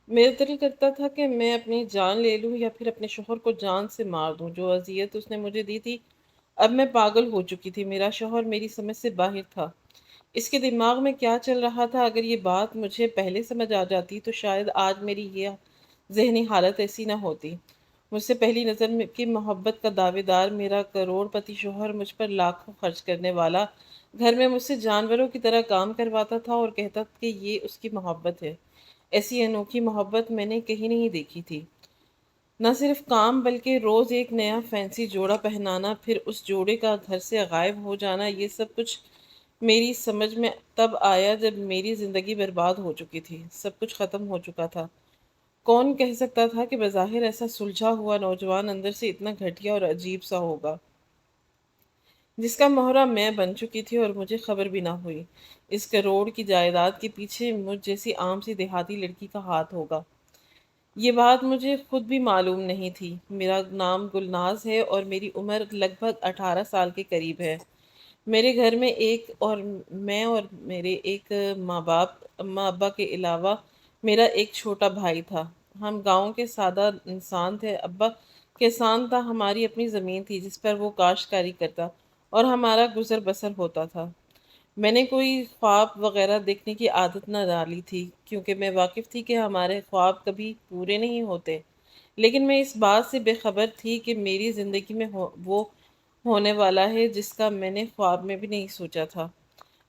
میرا دل کرتا تھا کہ میں اپنی جان لے لوں یا پھر اپنے شوہر کو جان سے مار دوں۔ جو اذیت اس نے مجھے دی تھی، اب میں پاگل ہو چکی تھی۔ میرا شوہر میری سمجھ سے باہر تھا۔ اس کے دماغ میں کیا چل رہا تھا، اگر یہ بات مجھے پہلے سمجھ آ جاتی تو شاید آج میری یہ ذہنی حالت ایسی نہ ہوتی۔ مجھ سے پہلی نظر کی محبت کا دعوے دار میرا کروڑ پتی شوہر مجھ پر لاکھوں خرچ کرنے والا گھر میں مجھ سے جانوروں کی طرح کام کرواتا تھا اور کہتا کہ یہ اس کی محبت ہے۔ ایسی انوکھی محبت میں نے کہیں نہیں دیکھی تھی۔ نہ صرف کام بلکہ روز ایک نیا فینسی جوڑا پہنانا، پھر اس جوڑے کا گھر سے غائب ہو جانا، یہ سب کچھ میری سمجھ میں تب آیا جب میری زندگی برباد ہو چکی تھی، سب کچھ ختم ہو چکا تھا۔ کون کہہ سکتا تھا کہ بظاہر ایسا سلجھا ہوا نوجوان اندر سے اتنا گھٹیا اور عجیب سا ہوگا، جس کا مہرہ میں بن چکی تھی اور مجھے خبر بھی نہ ہوئی۔ اس کروڑ کی جائیداد کے پیچھے مجھ جیسی عام سی دیہاتی لڑکی کا ہاتھ ہوگا، یہ بات مجھے خود بھی معلوم نہیں تھی۔ میرا نام گلناز ہے اور میری عمر لگ بھگ 18 سال کے قریب ہے۔ میرے گھر میں میں اور میرے ایک ماں باپ، اماں ابا کے علاوہ میرا ایک چھوٹا بھائی تھا۔ ہم گاؤں کے سادہ انسان تھے۔ ابا کسان تھا، ہماری اپنی زمین تھی جس پر وہ کاشتکاری کرتا اور ہمارا گزر بسر ہوتا تھا۔ میں نے کوئی خواب وغیرہ دیکھنے کی عادت نہ ڈالی تھی، کیونکہ میں واقف تھی کہ ہمارے خواب کبھی پورے نہیں ہوتے، لیکن میں اس بات سے بے خبر تھی کہ میری زندگی میں وہ ہونے والا ہے جس کا میں نے خواب میں بھی نہیں سوچا تھا۔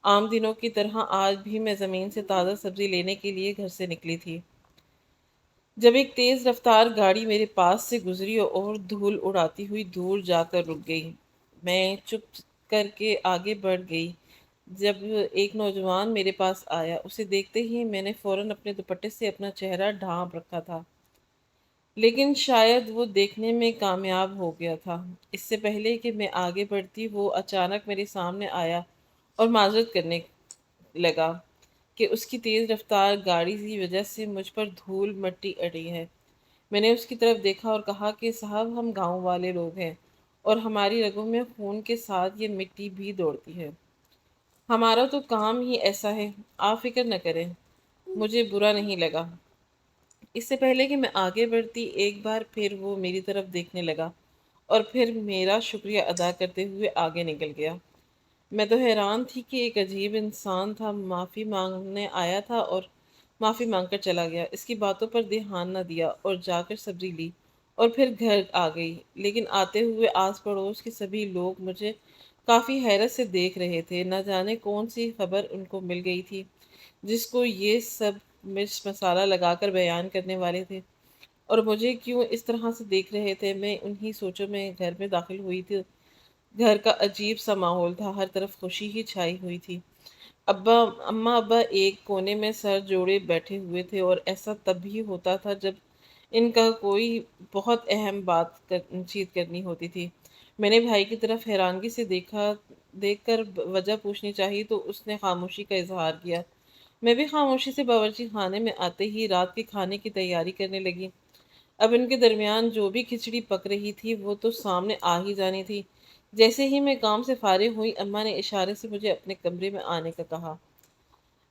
عام دنوں کی طرح آج بھی میں زمین سے تازہ سبزی لینے کے لیے گھر سے نکلی تھی، جب ایک تیز رفتار گاڑی میرے پاس سے گزری اور دھول اڑاتی ہوئی دور جا کر رک گئی۔ میں چپ کر کے آگے بڑھ گئی۔ جب ایک نوجوان میرے پاس آیا، اسے دیکھتے ہی میں نے فوراً اپنے دوپٹے سے اپنا چہرہ ڈھانپ رکھا تھا، لیکن شاید وہ دیکھنے میں کامیاب ہو گیا تھا۔ اس سے پہلے کہ میں آگے بڑھتی، وہ اچانک میرے سامنے آیا اور معذرت کرنے لگا کہ اس کی تیز رفتار گاڑی کی وجہ سے مجھ پر دھول مٹی اڑی ہے۔ میں نے اس کی طرف دیکھا اور کہا کہ صاحب، ہم گاؤں والے لوگ ہیں اور ہماری رگوں میں خون کے ساتھ یہ مٹی بھی دوڑتی ہے۔ ہمارا تو کام ہی ایسا ہے، آپ فکر نہ کریں۔ مجھے برا نہیں لگا۔ اس سے پہلے کہ میں آگے بڑھتی، ایک بار پھر وہ میری طرف دیکھنے لگا اور پھر میرا شکریہ ادا کرتے ہوئے آگے نکل گیا۔ میں تو حیران تھی کہ ایک عجیب انسان تھا، معافی مانگنے آیا تھا اور معافی مانگ کر چلا گیا۔ اس کی باتوں پر دھیان نہ دیا اور جا کر سبزی لی اور پھر گھر آ گئی، لیکن آتے ہوئے آس پڑوس کے سبھی لوگ مجھے کافی حیرت سے دیکھ رہے تھے۔ نہ جانے کون سی خبر ان کو مل گئی تھی جس کو یہ سب مرچ مسالہ لگا کر بیان کرنے والے تھے، اور مجھے کیوں اس طرح سے دیکھ رہے تھے۔ میں انہی سوچوں میں گھر میں داخل ہوئی تھی۔ گھر کا عجیب سا ماحول تھا، ہر طرف خوشی ہی چھائی ہوئی تھی۔ اماں ابا ایک کونے میں سر جوڑے بیٹھے ہوئے تھے، اور ایسا تب بھی ہوتا تھا جب ان کا کوئی بہت اہم چیت کرنی ہوتی تھی۔ میں نے بھائی کی طرف حیرانگی سے دیکھ کر وجہ پوچھنی چاہی تو اس نے خاموشی کا اظہار کیا۔ میں بھی خاموشی سے باورچی خانے میں آتے ہی رات کے کھانے کی تیاری کرنے لگی۔ اب ان کے درمیان جو بھی کھچڑی پک رہی تھی وہ تو سامنے آ ہی جانی تھی۔ جیسے ہی میں کام سے فارغ ہوئی، اماں نے اشارے سے مجھے اپنے کمرے میں آنے کا کہا،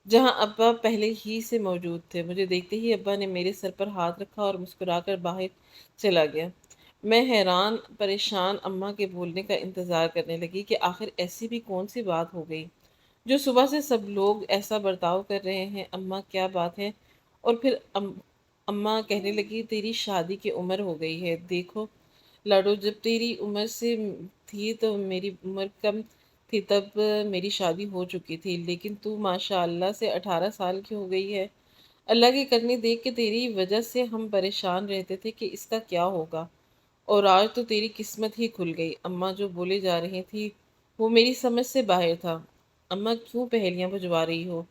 جہاں ابا پہلے ہی سے موجود تھے۔ مجھے دیکھتے ہی ابا نے میرے سر پر ہاتھ رکھا اور مسکرا کر باہر چلا گیا۔ میں حیران پریشان اماں کے بولنے کا انتظار کرنے لگی کہ آخر ایسی بھی کون سی بات ہو گئی جو صبح سے سب لوگ ایسا برتاؤ کر رہے ہیں۔ اماں کیا بات ہے؟ اور پھر اماں کہنے لگی، تیری شادی کی عمر ہو گئی ہے۔ دیکھو لاڈو، جب تیری عمر سے تھی تو میری عمر کم تھی، تب میری شادی ہو چکی تھی، لیکن تو ماشاء اللہ سے 18 سال کی ہو گئی ہے۔ اللہ کی کرنی دیکھ کے تیری وجہ سے ہم پریشان رہتے تھے کہ اس کا کیا ہوگا، اور آج تو تیری قسمت ہی کھل گئی۔ اماں جو بولے جا رہی تھی وہ میری سمجھ سے باہر تھا۔ اماں کیوں پہیلیاں بجوا رہی ہو؟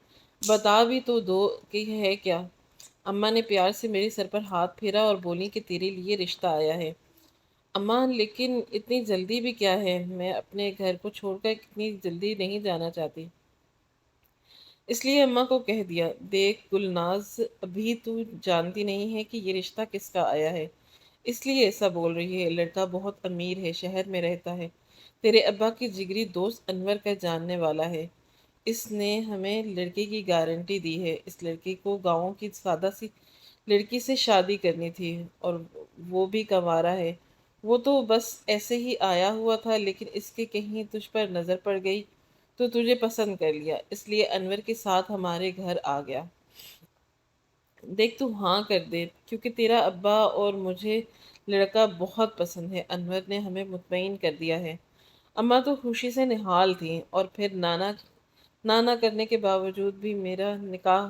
بتا بھی تو دو کہ ہے کیا؟ اماں نے پیار سے میرے سر پر ہاتھ پھیرا اور بولی کہ تیرے لیے رشتہ آیا ہے۔ اماں، لیکن اتنی جلدی بھی کیا ہے؟ میں اپنے گھر کو چھوڑ کر اتنی جلدی نہیں جانا چاہتی۔ اس لیے اماں کو کہہ دیا، دیکھ گلناز، ابھی تو جانتی نہیں ہے کہ یہ رشتہ کس کا آیا ہے، اس لیے ایسا بول رہی ہے۔ لڑکا بہت امیر ہے، شہر میں رہتا ہے، تیرے ابا کی جگری دوست انور کا جاننے والا ہے۔ اس نے ہمیں لڑکے کی گارنٹی دی ہے۔ اس لڑکے کو گاؤں کی سادہ سی لڑکی سے شادی کرنی تھی، اور وہ بھی کنوارا ہے۔ وہ تو بس ایسے ہی آیا ہوا تھا، لیکن اس کے کہیں تجھ پر نظر پڑ گئی تو تجھے پسند کر لیا، اس لیے انور کے ساتھ ہمارے گھر آ گیا۔ دیکھ تو ہاں کر دے، کیونکہ تیرا ابا اور مجھے لڑکا بہت پسند ہے، انور نے ہمیں مطمئن کر دیا ہے۔ اماں تو خوشی سے نہال تھیں، اور پھر نانا نانا کرنے کے باوجود بھی میرا نکاح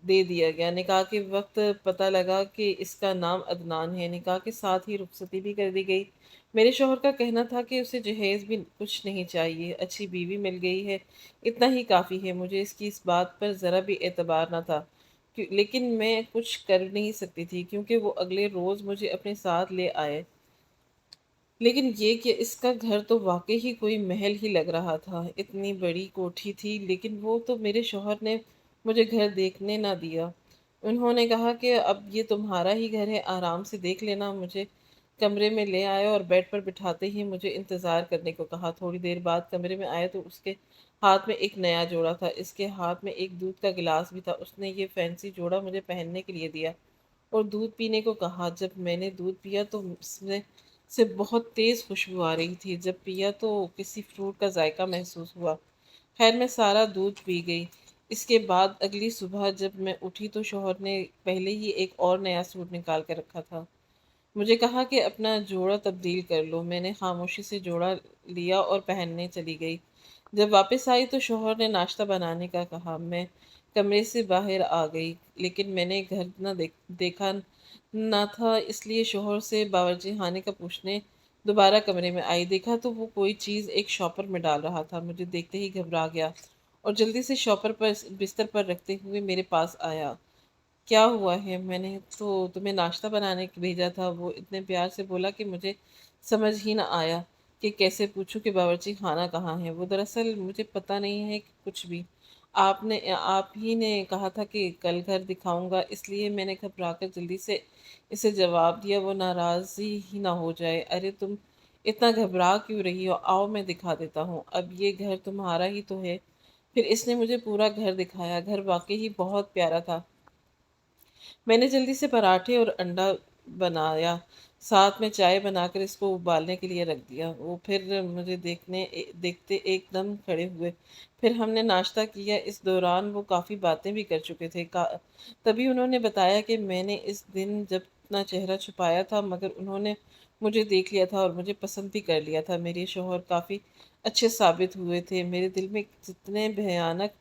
دے دیا گیا۔ نکاح کے وقت پتہ لگا کہ اس کا نام عدنان ہے۔ نکاح کے ساتھ ہی رخصتی بھی کر دی گئی۔ میرے شوہر کا کہنا تھا کہ اسے جہیز بھی کچھ نہیں چاہیے، اچھی بیوی مل گئی ہے، اتنا ہی کافی ہے۔ مجھے اس کی اس بات پر ذرا بھی اعتبار نہ تھا، لیکن میں کچھ کر نہیں سکتی تھی، کیونکہ وہ اگلے روز مجھے اپنے ساتھ لے آئے۔ لیکن یہ کہ اس کا گھر تو واقعی ہی کوئی محل ہی لگ رہا تھا، اتنی بڑی کوٹھی تھی، لیکن وہ تو میرے شوہر نے مجھے گھر دیکھنے نہ دیا۔ انہوں نے کہا کہ اب یہ تمہارا ہی گھر ہے، آرام سے دیکھ لینا۔ مجھے کمرے میں لے آئے اور بیڈ پر بٹھاتے ہی مجھے انتظار کرنے کو کہا۔ تھوڑی دیر بعد کمرے میں آئے تو اس کے ہاتھ میں ایک نیا جوڑا تھا، اس کے ہاتھ میں ایک دودھ کا گلاس بھی تھا۔ اس نے یہ فینسی جوڑا مجھے پہننے کے لیے دیا اور دودھ پینے کو کہا۔ جب میں نے دودھ پیا تو اس میں سے بہت تیز خوشبو آ رہی تھی، جب پیا تو کسی فروٹ کا ذائقہ محسوس ہوا۔ خیر میں سارا دودھ پی گئی۔ اس کے بعد اگلی صبح جب میں اٹھی تو شوہر نے پہلے ہی ایک اور نیا سوٹ نکال کر رکھا تھا۔ مجھے کہا کہ اپنا جوڑا تبدیل کر لو۔ میں نے خاموشی سے جوڑا لیا اور پہننے چلی گئی۔ جب واپس آئی تو شوہر نے ناشتہ بنانے کا کہا۔ میں کمرے سے باہر آ گئی، لیکن میں نے گھر نہ دیکھا نہ تھا، اس لیے شوہر سے باورچی خانے کا پوچھنے دوبارہ کمرے میں آئی۔ دیکھا تو وہ کوئی چیز ایک شاپر میں ڈال رہا تھا۔ مجھے دیکھتے ہی گھبرا گیا اور جلدی سے شاپر پر بستر پر رکھتے ہوئے میرے پاس آیا۔ کیا ہوا ہے؟ میں نے تو تمہیں ناشتہ بنانے کے بھیجا تھا۔ وہ اتنے پیار سے بولا کہ مجھے سمجھ ہی نہ آیا کہ کیسے پوچھوں کہ باورچی خانہ کہاں ہے۔ وہ دراصل مجھے پتہ نہیں ہے کچھ بھی۔ آپ ہی نے کہا تھا کہ کل گھر دکھاؤں گا، اس لیے میں نے گھبرا کر جلدی سے اسے جواب دیا، وہ ناراضی ہی نہ ہو جائے۔ ارے تم اتنا گھبرا کیوں رہی ہو؟ آؤ میں دکھا دیتا ہوں، اب یہ گھر تمہارا ہی تو ہے۔ پھر اس نے مجھے پورا گھر دکھایا۔ گھر واقعی ہی بہت پیارا تھا۔ میں نے جلدی سے پراٹھے اور انڈا بنایا، ساتھ میں چائے بنا کر اس کو ابالنے کے لیے رکھ دیا۔ وہ پھر مجھے دیکھتے ایک دم کھڑے ہوئے۔ پھر ہم نے ناشتہ کیا۔ اس دوران وہ کافی باتیں بھی کر چکے تھے۔ تبھی انہوں نے بتایا کہ میں نے اس دن جب اپنا چہرہ چھپایا تھا، مگر انہوں نے مجھے دیکھ لیا تھا اور مجھے پسند بھی کر لیا تھا۔ میرے شوہر کافی اچھے ثابت ہوئے تھے۔ میرے دل میں جتنے بھیانک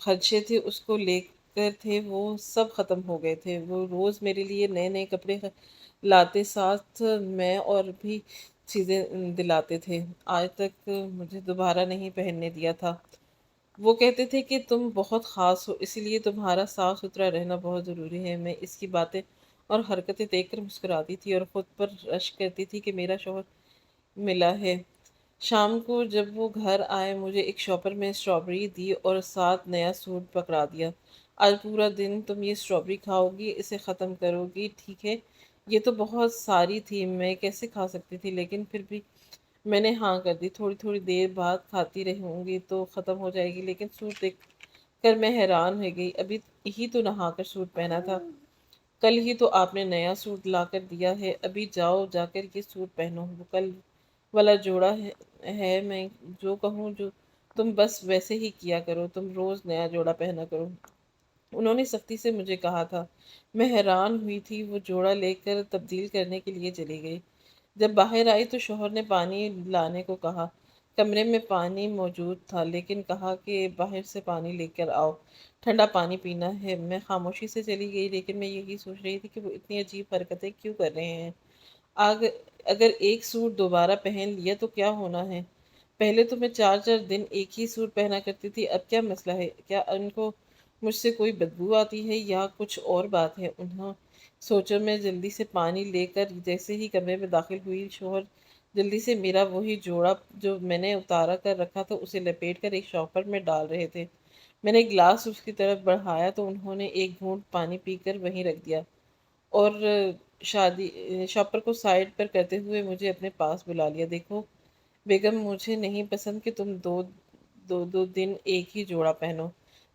خدشے تھے اس کو لے کر تھے، وہ سب ختم ہو گئے تھے۔ وہ روز میرے لیے نئے نئے کپڑے لاتے، ساتھ میں اور بھی چیزیں دلاتے تھے۔ آج تک مجھے دوبارہ نہیں پہننے دیا تھا۔ وہ کہتے تھے کہ تم بہت خاص ہو، اسی لیے تمہارا صاف ستھرا رہنا بہت ضروری ہے۔ میں اس کی باتیں اور حرکتیں دیکھ کر مسکراتی تھی اور خود پر رشک کرتی تھی کہ میرا شوہر ملا ہے۔ شام کو جب وہ گھر آئے مجھے ایک شاپر میں اسٹرابری دی اور ساتھ نیا سوٹ پکڑا دیا۔ آج پورا دن تم یہ اسٹرابری کھاؤ گی، اسے ختم کرو گی، ٹھیک ہے؟ یہ تو بہت ساری تھی، میں کیسے کھا سکتی تھی، لیکن پھر بھی میں نے ہاں کر دی۔ تھوڑی تھوڑی دیر بعد کھاتی رہوں گی تو ختم ہو جائے گی، لیکن سوٹ دیکھ کر میں حیران ہو گئی۔ ابھی ہی تو نہا کر سوٹ پہنا تھا، کل ہی تو آپ نے نیا سوٹ لا کر دیا ہے، ابھی جاؤ جا کر یہ سوٹ پہنو۔ وہ کل والا جوڑا ہے، میں جو کہوں جو تم بس ویسے ہی کیا کرو، تم روز نیا جوڑا پہنا کرو، انہوں نے سختی سے مجھے کہا تھا۔ میں حیران ہوئی تھی۔ وہ جوڑا لے کر تبدیل کرنے کے لیے چلی گئی۔ جب باہر آئی تو شوہر نے پانی لانے کو کہا۔ کمرے میں پانی موجود تھا، لیکن کہا کہ باہر سے پانی لے کر آؤ، ٹھنڈا پانی پینا ہے۔ میں خاموشی سے چلی گئی، لیکن میں یہی سوچ رہی تھی کہ وہ اتنی عجیب حرکتیں کیوں کر رہے ہیں۔ اگر ایک سوٹ دوبارہ پہن لیا تو کیا ہونا ہے؟ پہلے تو میں چار چار دن ایک ہی سوٹ پہنا کرتی تھی، اب کیا مسئلہ ہے؟ کیا ان کو مجھ سے کوئی بدبو آتی ہے یا کچھ اور بات ہے؟ انہوں سوچا۔ میں جلدی سے پانی لے کر جیسے ہی کمرے میں داخل ہوئی، شوہر جلدی سے میرا وہی جوڑا جو میں نے اتارا کر رکھا تھا اسے لپیٹ کر ایک شاپر میں ڈال رہے تھے۔ میں نے گلاس اس کی طرف بڑھایا تو انہوں نے ایک گھونٹ پانی پی کر وہیں رکھ دیا اور شاپر کو سائڈ پر کرتے ہوئے مجھے اپنے پاس بلا لیا۔ دیکھو بیگم، مجھے نہیں پسند کہ تم دو دو دو دن ایک ہی جوڑا پہنو۔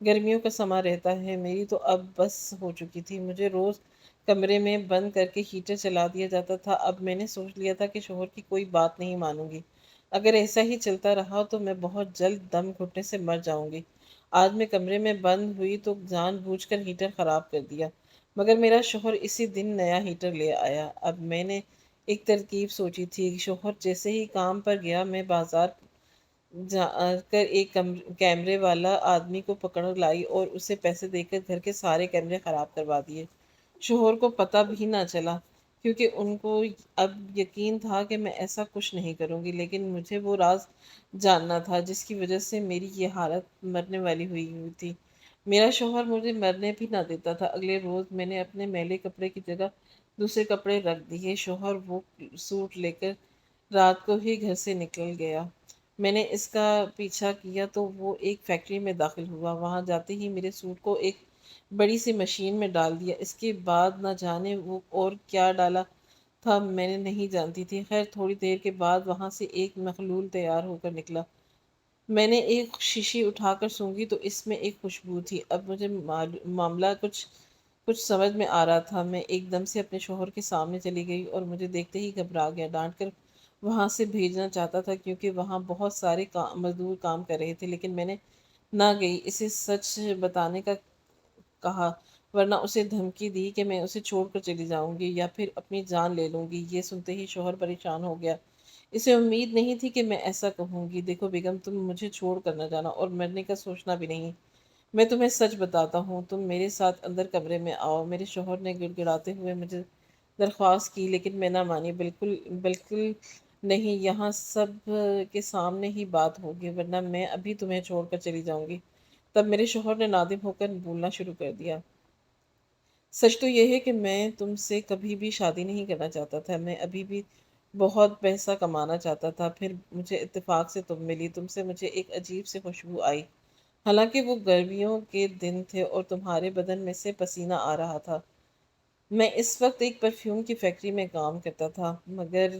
گرمیوں کا سما رہتا ہے، میری تو اب بس ہو چکی تھی۔ مجھے روز کمرے میں بند کر کے ہیٹر چلا دیا جاتا تھا۔ اب میں نے سوچ لیا تھا کہ شوہر کی کوئی بات نہیں مانوں گی۔ اگر ایسا ہی چلتا رہا تو میں بہت جلد دم گھٹنے سے مر جاؤں گی۔ آج میں کمرے میں بند ہوئی تو جان بوجھ کر ہیٹر خراب کر دیا، مگر میرا شوہر اسی دن نیا ہیٹر لے آیا۔ اب میں نے ایک ترکیب سوچی تھی۔ شوہر جیسے ہی کام پر گیا، میں بازار جا کر ایک کیمرے والا آدمی کو پکڑ لائی اور اسے پیسے دے کر گھر کے سارے کیمرے خراب کروا دیے۔ شوہر کو پتہ بھی نہ چلا، کیونکہ ان کو اب یقین تھا کہ میں ایسا کچھ نہیں کروں گی، لیکن مجھے وہ راز جاننا تھا جس کی وجہ سے میری یہ حالت مرنے والی ہوئی تھی۔ میرا شوہر مجھے مرنے بھی نہ دیتا تھا۔ اگلے روز میں نے اپنے میلے کپڑے کی جگہ دوسرے کپڑے رکھ دیے۔ شوہر وہ سوٹ لے کر رات کو ہی گھر سے نکل گیا۔ میں نے اس کا پیچھا کیا تو وہ ایک فیکٹری میں داخل ہوا۔ وہاں جاتے ہی میرے سوٹ کو ایک بڑی سی مشین میں ڈال دیا۔ اس کے بعد نہ جانے وہ اور کیا ڈالا تھا، میں نے نہیں جانتی تھی۔ خیر تھوڑی دیر کے بعد وہاں سے ایک مخلول تیار ہو کر نکلا۔ میں نے ایک شیشی اٹھا کر سونگھی تو اس میں ایک خوشبو تھی۔ اب مجھے معاملہ کچھ سمجھ میں آ رہا تھا۔ میں ایک دم سے اپنے شوہر کے سامنے چلی گئی اور مجھے دیکھتے ہی گھبرا گیا۔ ڈانٹ کر وہاں سے بھیجنا چاہتا تھا، کیونکہ وہاں بہت سارے مزدور کام کر رہے تھے، لیکن میں نے نہ گئی، اسے سچ بتانے کا کہا، ورنہ اسے دھمکی دی کہ میں اسے چھوڑ کر چلی جاؤں گی یا پھر اپنی جان لے لوں گی۔ یہ سنتے ہی شوہر پریشان ہو گیا۔ اسے امید نہیں تھی کہ میں ایسا کہوں گی۔ دیکھو بیگم، تم مجھے چھوڑ کر نہ جانا اور مرنے کا سوچنا بھی نہیں۔ میں تمہیں سچ بتاتا ہوں، تم میرے ساتھ اندر کمرے میں آؤ۔ میرے شوہر نے گڑ گڑاتے ہوئے مجھے درخواست کی، لیکن میں نہ مانی۔ بالکل بالکل نہیں، یہاں سب کے سامنے ہی بات ہوگی، ورنہ میں ابھی تمہیں چھوڑ کر چلی جاؤں گی۔ تب میرے شوہر نے نادم ہو کر بولنا شروع کر دیا۔ سچ تو یہ ہے کہ میں تم سے کبھی بھی شادی نہیں کرنا چاہتا تھا۔ میں ابھی بھی بہت پیسہ کمانا چاہتا تھا۔ پھر مجھے اتفاق سے تم ملی، تم سے مجھے ایک عجیب سے خوشبو آئی، حالانکہ وہ گرمیوں کے دن تھے اور تمہارے بدن میں سے پسینہ آ رہا تھا۔ میں اس وقت ایک پرفیوم کی فیکٹری میں کام کرتا تھا، مگر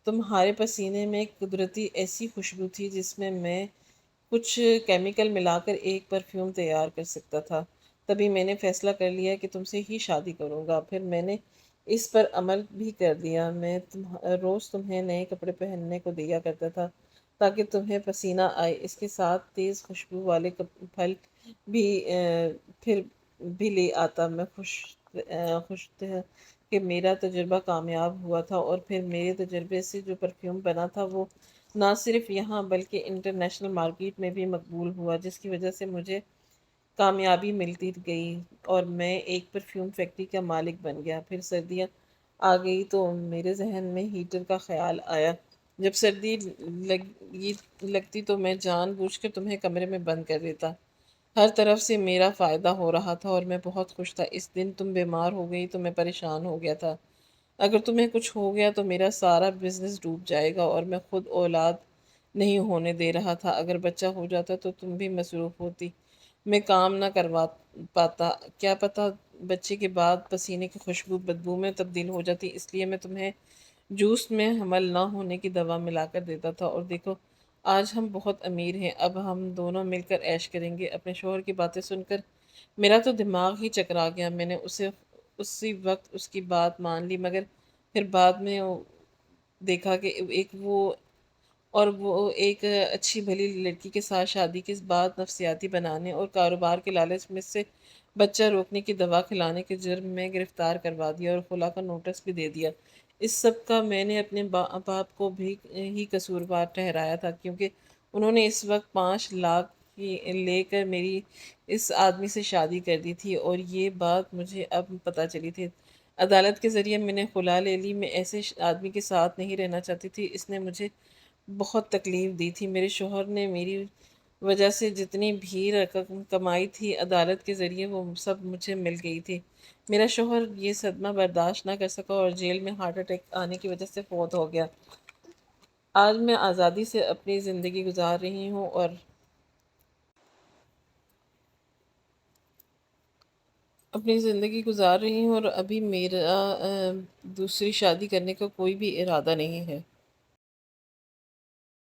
تمہارے پسینے میں قدرتی ایسی خوشبو تھی جس میں کچھ کیمیکل ملا کر ایک پرفیوم تیار کر سکتا تھا۔ تبھی میں نے فیصلہ کر لیا کہ تم سے ہی شادی کروں گا۔ پھر میں نے اس پر عمل بھی کر دیا۔ میں روز تمہیں نئے کپڑے پہننے کو دیا کرتا تھا تاکہ تمہیں پسینہ آئے۔ اس کے ساتھ تیز خوشبو والے پھل بھی پھر بھی لے آتا۔ میں خوش تھا کہ میرا تجربہ کامیاب ہوا تھا، اور پھر میرے تجربے سے جو پرفیوم بنا تھا وہ نہ صرف یہاں بلکہ انٹرنیشنل مارکیٹ میں بھی مقبول ہوا، جس کی وجہ سے مجھے کامیابی ملتی گئی اور میں ایک پرفیوم فیکٹری کا مالک بن گیا۔ پھر سردیاں آ گئی تو میرے ذہن میں ہیٹر کا خیال آیا۔ جب سردی لگتی تو میں جان بوجھ کر تمہیں کمرے میں بند کر دیتا۔ ہر طرف سے میرا فائدہ ہو رہا تھا اور میں بہت خوش تھا۔ اس دن تم بیمار ہو گئی تو میں پریشان ہو گیا تھا۔ اگر تمہیں کچھ ہو گیا تو میرا سارا بزنس ڈوب جائے گا، اور میں خود اولاد نہیں ہونے دے رہا تھا۔ اگر بچہ ہو جاتا تو تم بھی مصروف ہوتی، میں کام نہ کروا پاتا، کیا پتا بچے کے بعد پسینے کی خوشبو بدبو میں تبدیل ہو جاتی۔ اس لیے میں تمہیں جوس میں حمل نہ ہونے کی دوا ملا کر دیتا تھا، اور دیکھو آج ہم بہت امیر ہیں، اب ہم دونوں مل کر عیش کریں گے۔ اپنے شوہر کی باتیں سن کر میرا تو دماغ ہی چکرا گیا۔ میں نے اسی وقت اس کی بات مان لی، مگر پھر بعد میں دیکھا کہ وہ ایک اچھی بھلی لڑکی کے ساتھ شادی کے بعد نفسیاتی بنانے اور کاروبار کے لالچ میں سے بچہ روکنے کی دوا کھلانے کے جرم میں گرفتار کروا دیا اور خلا کا نوٹس بھی دے دیا۔ اس سب کا میں نے اپنے باپ کو بھی ہی قصوروار ٹھہرایا تھا، کیونکہ انہوں نے اس وقت 5 لاکھ لے کر میری اس آدمی سے شادی کر دی تھی، اور یہ بات مجھے اب پتہ چلی تھی۔ عدالت کے ذریعے میں نے خلا لے لی۔ میں ایسے آدمی کے ساتھ نہیں رہنا چاہتی تھی، اس نے مجھے بہت تکلیف دی تھی۔ میرے شوہر نے میری وجہ سے جتنی بھی رقم کمائی تھی عدالت کے ذریعے وہ سب مجھے مل گئی تھی۔ میرا شوہر یہ صدمہ برداشت نہ کر سکا اور جیل میں ہارٹ اٹیک آنے کی وجہ سے فوت ہو گیا۔ آج میں آزادی سے اپنی زندگی گزار رہی ہوں اور ابھی میرا دوسری شادی کرنے کا کوئی بھی ارادہ نہیں ہے۔